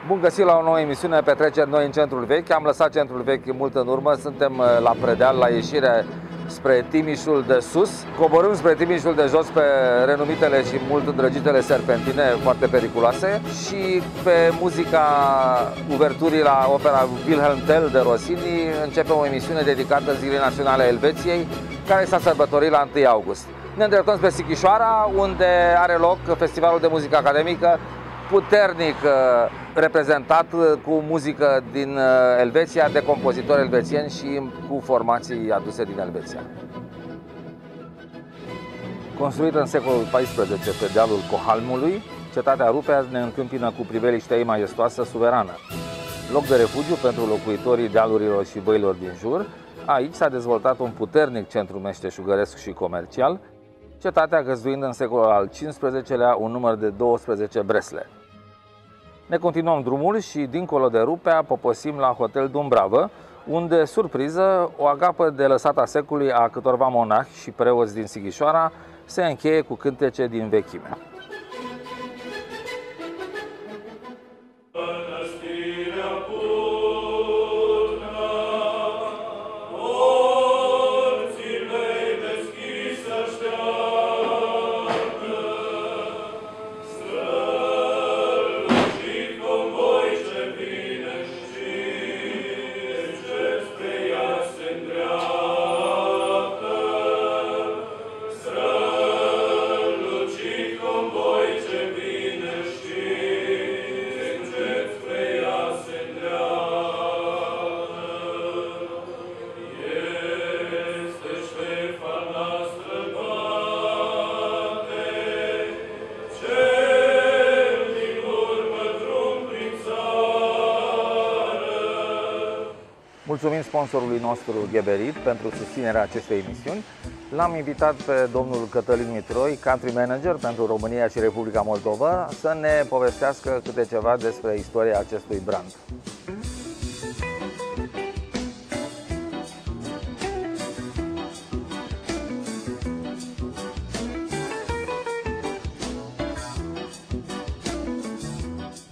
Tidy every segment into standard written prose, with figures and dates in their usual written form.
Bun găsit la o nouă emisiune Petreceri Noi în Centrul Vechi. Am lăsat Centrul Vechi mult în urmă, suntem la Predeal, la ieșire spre Timișul de sus. Coborâm spre Timișul de jos pe renumitele și mult îndrăgitele serpentine foarte periculoase și pe muzica uverturii la opera Wilhelm Tell de Rossini începe o emisiune dedicată Zilei Naționale a Elveției, care s-a sărbătorit la 1 august. Ne îndreptăm spre Sighișoara, unde are loc Festivalul de Muzică Academică, puternic reprezentat cu muzică din Elveția, de compozitori elvețieni și cu formații aduse din Elveția. Construită în secolul XIV pe dealul Cohalmului, cetatea Rupea ne întâmpină cu priveliștea ei majestoasă suverană. Loc de refugiu pentru locuitorii dealurilor și băilor din jur, aici s-a dezvoltat un puternic centru meșteșugăresc și comercial, cetatea găzduind în secolul al XV-lea un număr de 12 bresle. Ne continuăm drumul și, dincolo de Rupea, poposim la Hotel Dumbravă, unde, surpriză, o agapă de lăsata secului a câtorva monahi și preoți din Sighișoara se încheie cu cântece din vechime. Mulțumim sponsorului nostru Geberit pentru susținerea acestei emisiuni. L-am invitat pe domnul Cătălin Mitroi, country manager pentru România și Republica Moldova, să ne povestească câte ceva despre istoria acestui brand.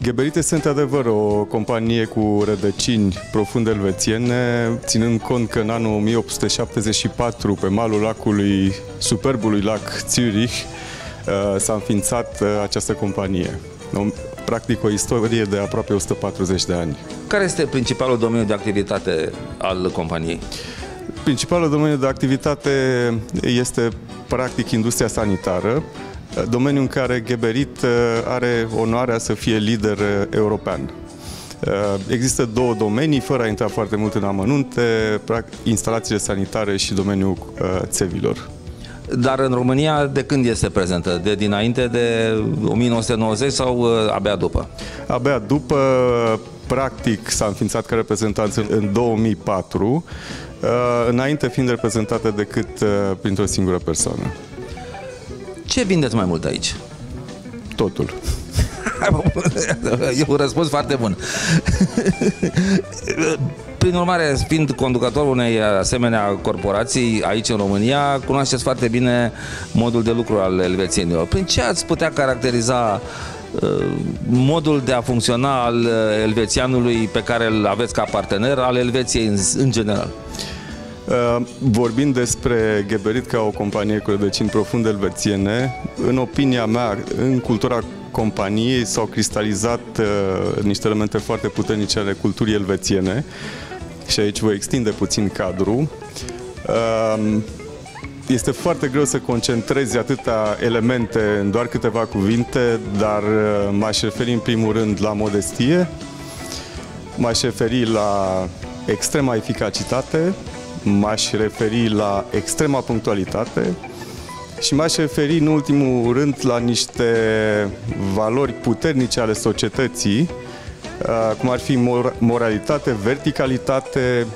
Geberit este într-adevăr o companie cu rădăcini profund elvețiene, ținând cont că în anul 1874, pe malul lacului, superbului lac Zürich, s-a înființat această companie. Practic o istorie de aproape 140 de ani. Care este principalul domeniu de activitate al companiei? Principalul domeniu de activitate este practic industria sanitară, domeniu în care Geberit are onoarea să fie lider european. Există două domenii, fără a intra foarte mult în amănunte, instalațiile sanitare și domeniul țevilor. Dar în România de când este prezentă? De dinainte de 1990 sau abia după? Abia după, practic s-a înființat ca reprezentanță în 2004, înainte fiind reprezentată decât printr-o singură persoană. Ce vindeți mai mult aici? Totul. E un răspuns foarte bun. Prin urmare, fiind conducătorul unei asemenea corporații aici în România, cunoașteți foarte bine modul de lucru al elvețienilor. Prin ce ați putea caracteriza modul de a funcționa al elvețianului pe care îl aveți ca partener, al Elveției în general? Vorbind despre Geberit ca o companie cu rădăcini profund elvețiene, în opinia mea, în cultura companiei s-au cristalizat niște elemente foarte puternice ale culturii elvețiene și aici voi extinde puțin cadrul. Este foarte greu să concentrezi atâtea elemente în doar câteva cuvinte, dar m-aș referi în primul rând la modestie, m-aș referi la extrema eficacitate, m-aș referi la extrema punctualitate și m-aș referi în ultimul rând la niște valori puternice ale societății, cum ar fi moralitate, verticalitate,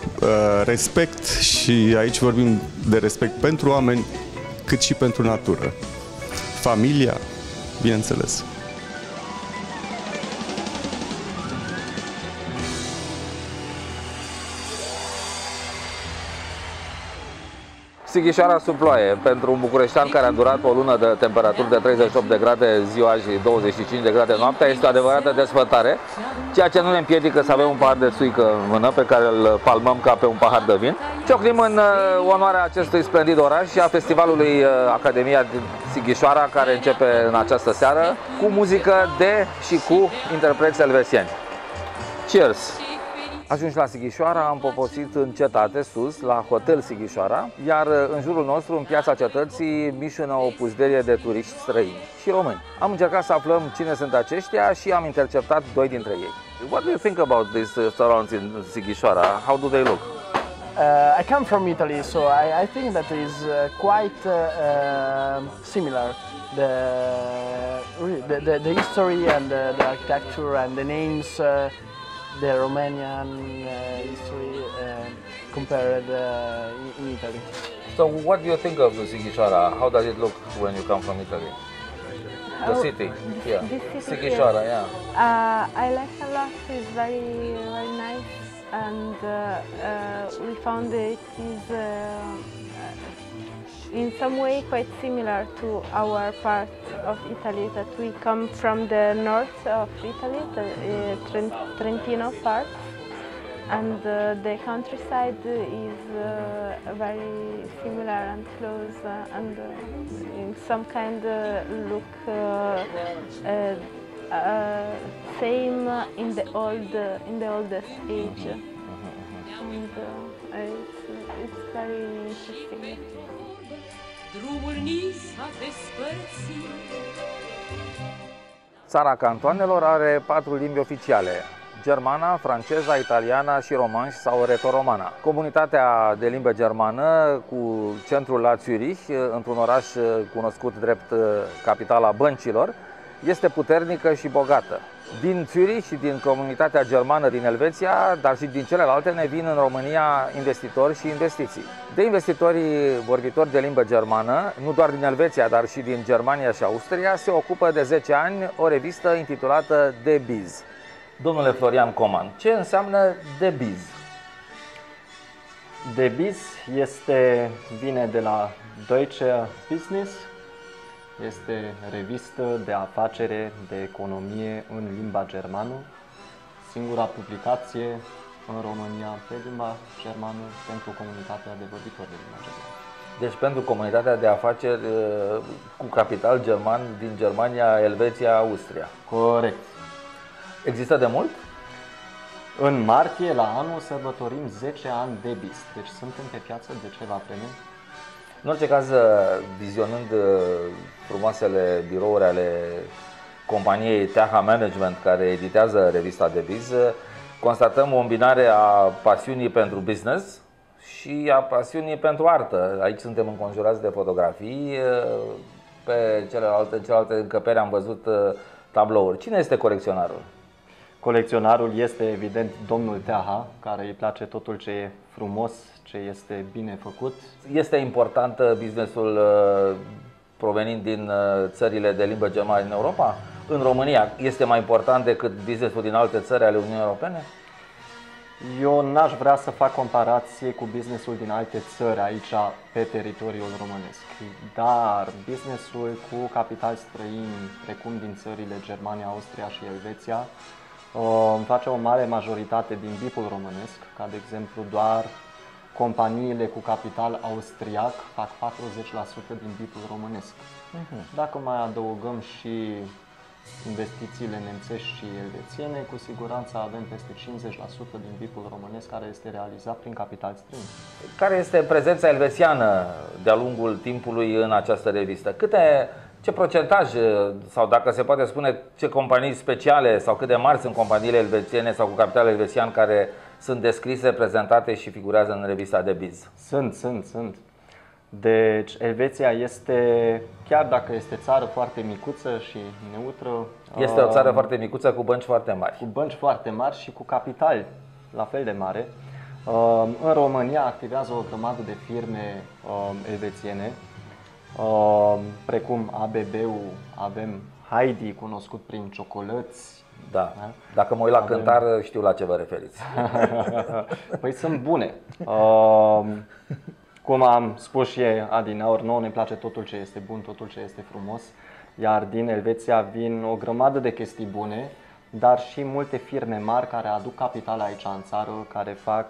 respect, și aici vorbim de respect pentru oameni cât și pentru natură. Familia, bineînțeles. Sighișoara sub ploaie, pentru un bucureștean care a durat o lună de temperaturi de 38 de grade ziua și 25 de grade noaptea, este o adevărată desfătare, ceea ce nu ne împiedică să avem un pahar de țuică în mână pe care îl palmăm ca pe un pahar de vin. Ciocnim în onoarea acestui splendid oraș și a festivalului Academia din Sighișoara, care începe în această seară cu muzică de și cu interpreți elvețieni. Cheers! Ajungi la Sighișoara, am poposit în cetate, sus, la Hotel Sighișoara, iar în jurul nostru, în piața cetății, mișună o puzderie de turiști străini și români. Am încercat să aflăm cine sunt aceștia și am interceptat doi dintre ei. What do you think about these restaurants in Sighișoara? How do they look? I come from Italy, so I think that is quite similar. The history and the architecture and the names, the Romanian history compared in Italy. So what do you think of Sighișoara? How does it look when you come from Italy? The city, yeah. Sighișoara, yeah. I like a lot. It's very nice, and we found it is in some way quite similar to our part of Italy, that we come from the north of Italy, the Trentino part, and the countryside is very similar and close, and in some kind look same in the oldest age, and it's very interesting. Drumul ni s-a despărțit. Țara Cantoanelor are 4 limbi oficiale: germana, franceza, italiana și romanș sau retoromana. Comunitatea de limbă germană, cu centrul la Zürich, într-un oraș cunoscut drept capitala băncilor, este puternică și bogată. Din Zürich și din comunitatea germană din Elveția, dar și din celelalte, ne vin în România investitori și investiții. De investitorii vorbitori de limbă germană, nu doar din Elveția, dar și din Germania și Austria, se ocupă de 10 ani o revistă intitulată De Biz. Domnule Florian Coman, ce înseamnă De Biz? De Biz vine de la Deutsche Business, este revistă de afacere, de economie în limba germană, singura publicație în România pe limba germană pentru comunitatea de vorbitori de limba germană. Deci pentru comunitatea de afaceri cu capital german din Germania, Elveția, Austria. Corect. Există de mult? În martie, la anul, sărbătorim 10 ani de Biz, deci suntem pe piață de ceva vreme. În orice caz, vizionând frumoasele birouri ale companiei TH Management, care editează revista De Biz, constatăm o îmbinare a pasiunii pentru business și a pasiunii pentru artă. Aici suntem înconjurați de fotografii, pe celelalte încăperi am văzut tablouri. Cine este colecționarul? Colecționarul este evident domnul TH, care îi place totul ce e frumos, ce este bine făcut. Este important businessul provenind din țările de limbă germană din Europa? În România este mai important decât businessul din alte țări ale Uniunii Europene? Eu n-aș vrea să fac comparație cu businessul din alte țări aici pe teritoriul românesc, dar businessul cu capitali străini, precum din țările Germania, Austria și Elveția, face o mare majoritate din BIP-ul românesc, ca de exemplu doar companiile cu capital austriac fac 40% din BIP-ul românesc. Dacă mai adăugăm și investițiile nemțești și elvețiene, cu siguranță avem peste 50% din BIP-ul românesc care este realizat prin capital străin. Care este prezența elvețiană de-a lungul timpului în această revistă? Ce procentaj, sau dacă se poate spune, ce companii speciale sau cât de mari sunt companiile elvețiene sau cu capital elvețian care sunt descrise, prezentate și figurează în revista De Biz? Sunt. Deci Elveția este, chiar dacă este țară foarte micuță și neutră, este o țară foarte micuță cu bănci foarte mari. Cu bănci foarte mari și cu capital la fel de mare. În România activează o grămadă de firme elvețiene, precum ABB-ul, avem Heidi, cunoscut prin ciocolăți. Da. Dacă mă uit la cântar, știu la ce vă referiți. Păi sunt bune. Cum am spus și adineauri, nouă ne place totul ce este bun, totul ce este frumos, iar din Elveția vin o grămadă de chestii bune, dar și multe firme mari care aduc capital aici în țară, care fac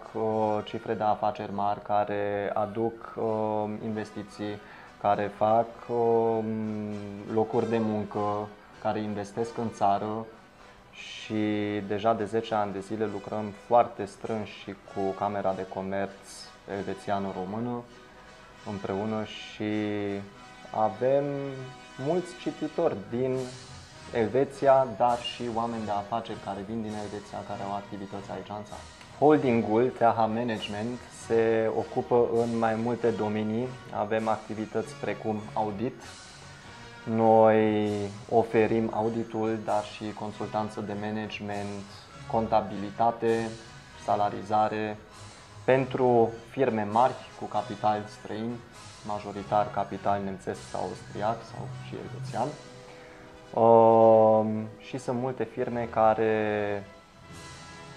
cifre de afaceri mari, care aduc investiții, care fac locuri de muncă, care investesc în țară și deja de 10 ani de zile lucrăm foarte strâns și cu Camera de Comerț elvețiano-română împreună și avem mulți cititori din Elveția, dar și oameni de afaceri care vin din Elveția, care au activități aici în țară. Holdingul TH Management se ocupă în mai multe domenii. Avem activități precum audit. Noi oferim auditul, dar și consultanță de management, contabilitate, salarizare pentru firme mari cu capital străin, majoritar capital nemțesc sau austriac sau și elvețian. Și sunt multe firme care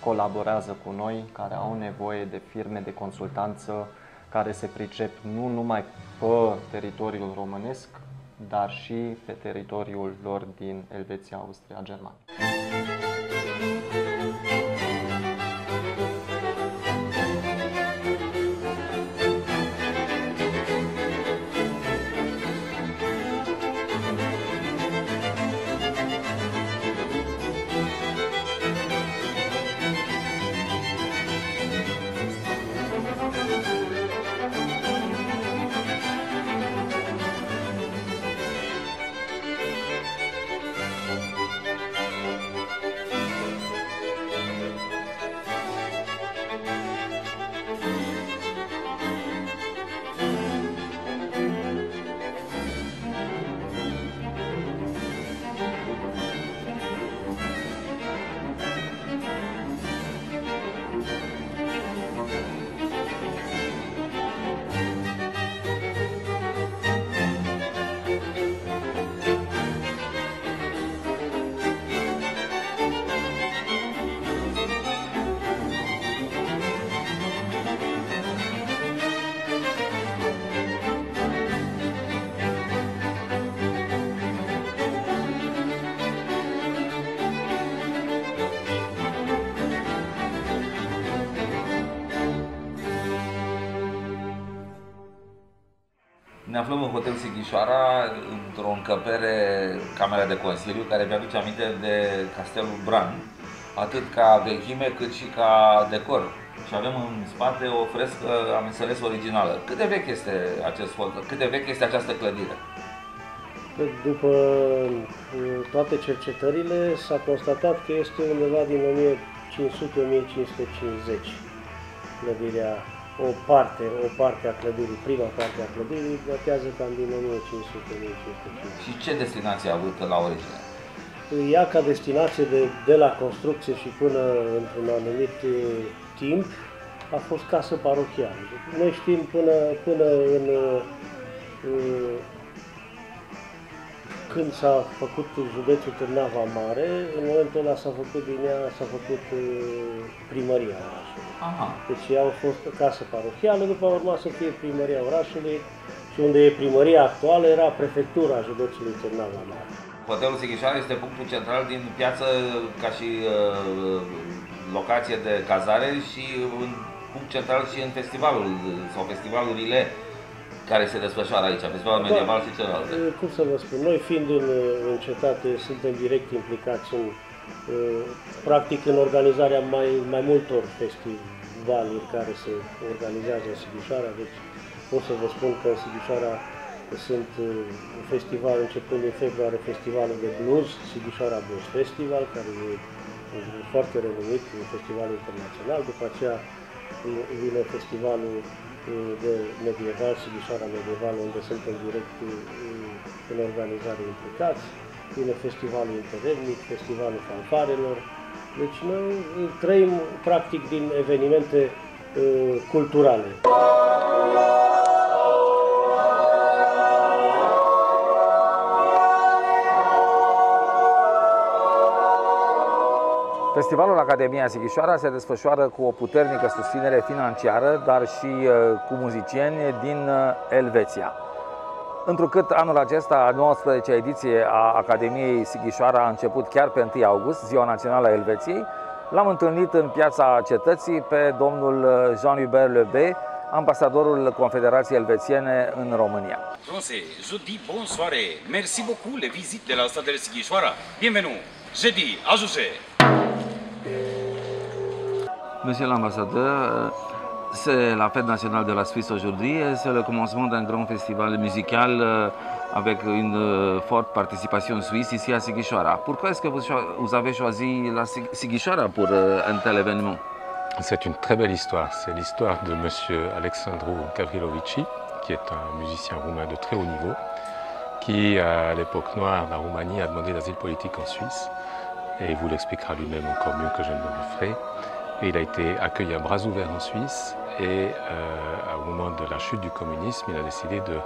colaborează cu noi, care au nevoie de firme de consultanță care se pricep nu numai pe teritoriul românesc, dar și pe teritoriul lor din Elveția, Austria, Germania. Ne aflăm în Hotel Sighișoara, într-o încăpere, Camera de Consiliu, care mi-aduce aminte de Castelul Bran, atât ca vechime cât și ca decor. Și avem în spate o frescă, am înțeles, originală. Cât de vechi este acest fold? Cât de vechi este această clădire? După toate cercetările s-a constatat că este undeva din 1500-1550 clădirea. O parte a clădirii, prima parte a clădirii datează cam din 1500-1550. Și ce destinație a avut la origine? Ea ca destinație de la construcție și până într-un anumit timp a fost casă parohială. Noi știm până în când s-a făcut județul Târnava Mare, în momentul ăla s-a făcut din ea, primăria orașului. Aha. Deci ea a fost casă parohială, după a urmat să fie primăria orașului și unde e primăria actuală era prefectura județului Târnava Mare. Hotelul Sighișoara este punctul central din piață ca și locație de cazare și un punct central și în festivalul sau festivalurile care se desfășoară aici, festivalul medieval și celelalte. Cum să vă spun, noi fiind în cetate, suntem direct implicați practic în organizarea mai multor festivaluri care se organizează în Sighișoara. Deci pot să vă spun că în Sighișoara sunt festival începând din februarie, festivalul de blues, Sighișoara Blues Festival, care e foarte renumit, un festival internațional. După aceea vine festivalul de medieval, Sighișoara Medieval, unde suntem direct în organizare implicați. Vine festivalul interetnic, festivalul fanfarelor. Deci noi trăim practic din evenimente culturale. Festivalul Academia Sighișoara se desfășoară cu o puternică susținere financiară, dar și cu muzicieni din Elveția. Întrucât anul acesta, 19-a ediție a Academiei Sighișoara a început chiar pe 1 august, Ziua Națională a Elveției, l-am întâlnit în piața cetății pe domnul Jean-Hubert Lebé, ambasadorul Confederației Elvețiene în România. Je dis bonsoir, merci beaucoup les visites de la stade de Sighișoara. Bienvenue, je dis ajouté. Monsieur l'ambassadeur, c'est la fête nationale de la Suisse aujourd'hui et c'est le commencement d'un grand festival musical avec une forte participation suisse ici à Sighișoara. Pourquoi est-ce que vous avez choisi la Sighișoara pour un tel événement? C'est une très belle histoire. C'est l'histoire de monsieur Alexandru Gavrilovici, qui est un musicien roumain de très haut niveau, qui, à l'époque noire, la Roumanie a demandé l'asile politique en Suisse. Et il vous l'expliquera lui-même encore mieux que je ne le ferai. Et il a été accueilli à bras ouverts en Suisse et au moment de la chute du communisme, il a décidé de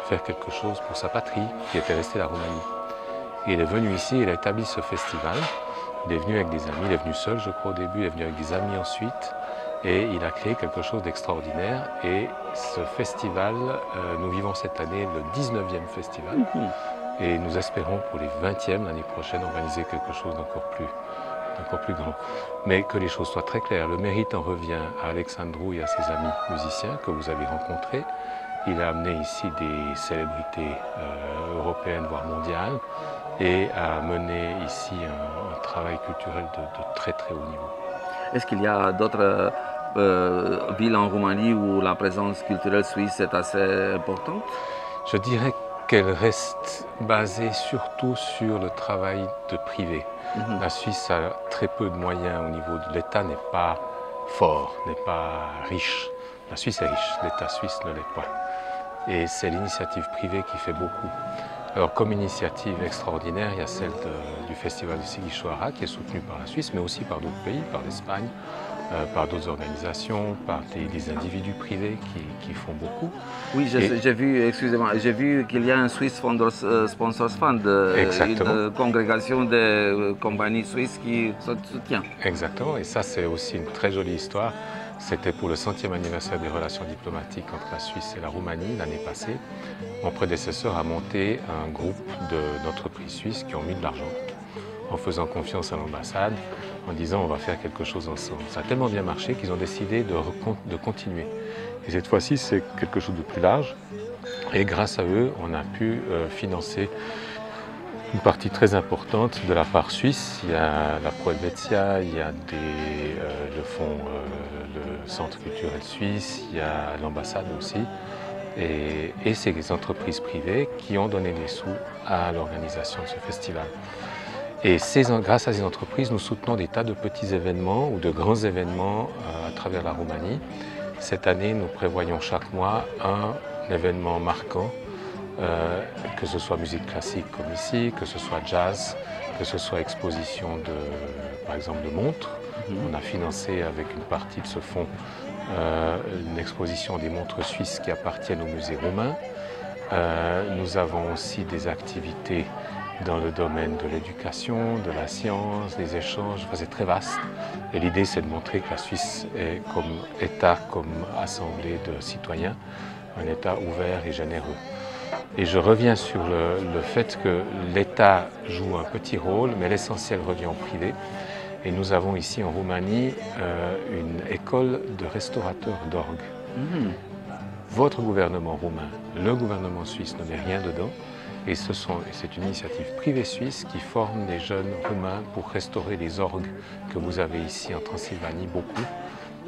faire quelque chose pour sa patrie, qui était restée la Roumanie. Et il est venu ici, il a établi ce festival. Il est venu avec des amis, il est venu seul je crois au début, il est venu avec des amis ensuite. Et il a créé quelque chose d'extraordinaire. Et ce festival, nous vivons cette année le 19e festival. Et nous espérons pour les 20e l'année prochaine organiser quelque chose d'encore plus grand. Mais que les choses soient très claires, le mérite en revient à Alexandru et à ses amis musiciens que vous avez rencontrés. Il a amené ici des célébrités européennes, voire mondiales, et a mené ici un travail culturel de très très haut niveau. Est-ce qu'il y a d'autres villes en Roumanie où la présence culturelle suisse est assez importante? Je dirais qu'elle reste basée surtout sur le travail de privé. La Suisse a très peu de moyens au niveau de l'État, n'est pas fort, n'est pas riche. La Suisse est riche, l'État suisse ne l'est pas. Et c'est l'initiative privée qui fait beaucoup. Alors comme initiative extraordinaire, il y a celle du Festival de Sighișoara qui est soutenu par la Suisse, mais aussi par d'autres pays, par l'Espagne, par d'autres organisations, par des individus privés qui font beaucoup. Oui, j'ai vu, excusez-moi, j'ai vu qu'il y a un Swiss Sponsors Fund, une congrégation de compagnies suisses qui soutient. Exactement, et ça c'est aussi une très jolie histoire. C'était pour le 100e anniversaire des relations diplomatiques entre la Suisse et la Roumanie l'année passée. Mon prédécesseur a monté un groupe d'entreprises suisses qui ont mis de l'argent en faisant confiance à l'ambassade, en disant on va faire quelque chose ensemble. Ça a tellement bien marché qu'ils ont décidé de continuer. Et cette fois-ci, c'est quelque chose de plus large. Et grâce à eux, on a pu financer une partie très importante de la part suisse. Il y a la Pro Helvetia, il y a le fonds, le Centre culturel suisse, il y a l'ambassade aussi. Et c'est les entreprises privées qui ont donné des sous à l'organisation de ce festival. Et grâce à ces entreprises, nous soutenons des tas de petits événements ou de grands événements à travers la Roumanie. Cette année, nous prévoyons chaque mois un événement marquant, que ce soit musique classique comme ici, que ce soit jazz, que ce soit exposition par exemple de montres. On a financé avec une partie de ce fonds une exposition des montres suisses qui appartiennent au musée roumain. Nous avons aussi des activités dans le domaine de l'éducation, de la science, des échanges, enfin, c'est très vaste. Et l'idée c'est de montrer que la Suisse est comme État, comme assemblée de citoyens, un État ouvert et généreux. Et je reviens sur le fait que l'État joue un petit rôle, mais l'essentiel revient au privé. Et nous avons ici en Roumanie une école de restaurateurs d'orgue. Votre gouvernement roumain, le gouvernement suisse ne met rien dedans. Et c'est une initiative privée suisse qui forme des jeunes roumains pour restaurer les orgues que vous avez ici en Transylvanie, beaucoup.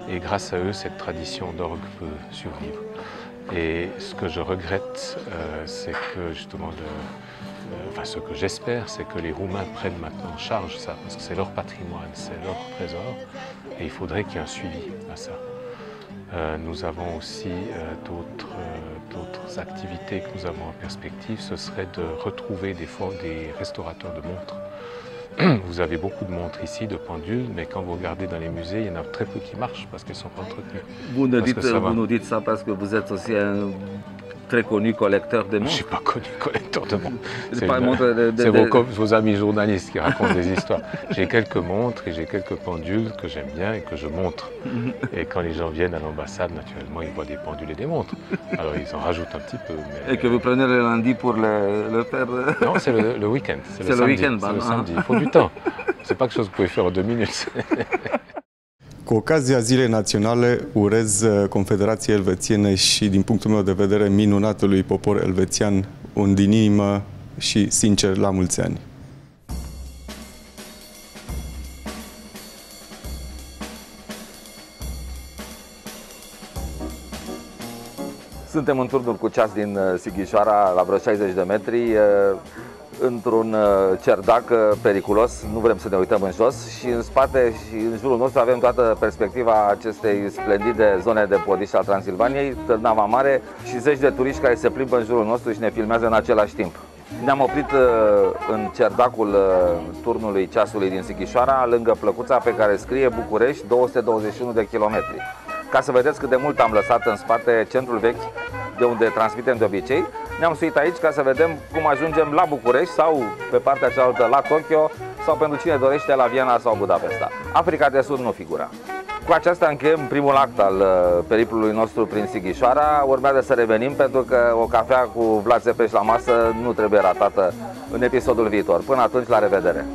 Et grâce à eux, cette tradition d'orgue peut survivre. Et ce que je regrette, c'est que justement, ce que j'espère, c'est que les Roumains prennent maintenant en charge ça, parce que c'est leur patrimoine, c'est leur trésor, et il faudrait qu'il y ait un suivi à ça. Nous avons aussi d'autres activités que nous avons en perspective, ce serait de retrouver des restaurateurs de montres. Vous avez beaucoup de montres ici, de pendules, mais quand vous regardez dans les musées, il y en a très peu qui marchent parce qu'elles ne sont pas entretenues. Vous nous dites ça parce que vous êtes aussi très connu collecteur de Je ne montres. suis pas connu collecteur de montres. C'est vos amis journalistes qui racontent des histoires. J'ai quelques montres et j'ai quelques pendules que j'aime bien et que je montre. Et quand les gens viennent à l'ambassade, naturellement, ils voient des pendules et des montres. Alors ils en rajoutent un petit peu. Mais... Et que vous prenez le lundi pour le faire. Non, c'est le week-end. C'est le week-end, c'est le samedi. Il faut du temps. C'est pas quelque chose que vous pouvez faire en 2 minutes. Cu ocazia Zilei Naționale urez Confederației Elvețiene și, din punctul meu de vedere, minunatului popor elvețian un din inimă și sincer la mulți ani. Suntem în turnul cu ceas din Sighișoara, la vreo 60 de metri, într-un cerdac periculos, nu vrem să ne uităm în jos și în spate și în jurul nostru avem toată perspectiva acestei splendide zone de podiș al Transilvaniei, Târnava Mare și zeci de turiști care se plimbă în jurul nostru și ne filmează în același timp. Ne-am oprit în cerdacul turnului ceasului din Sighișoara, lângă plăcuța pe care scrie București 221 de kilometri. Ca să vedeți cât de mult am lăsat în spate centrul vechi, de unde transmitem de obicei, ne-am suit aici ca să vedem cum ajungem la București sau pe partea cealaltă la Tokyo sau pentru cine dorește la Viena sau Budapesta. Africa de Sud nu figura. Cu aceasta încheiem primul act al periplului nostru prin Sighișoara. Urmează să revenim pentru că o cafea cu Vlad Țepeș la masă nu trebuie ratată în episodul viitor. Până atunci, la revedere!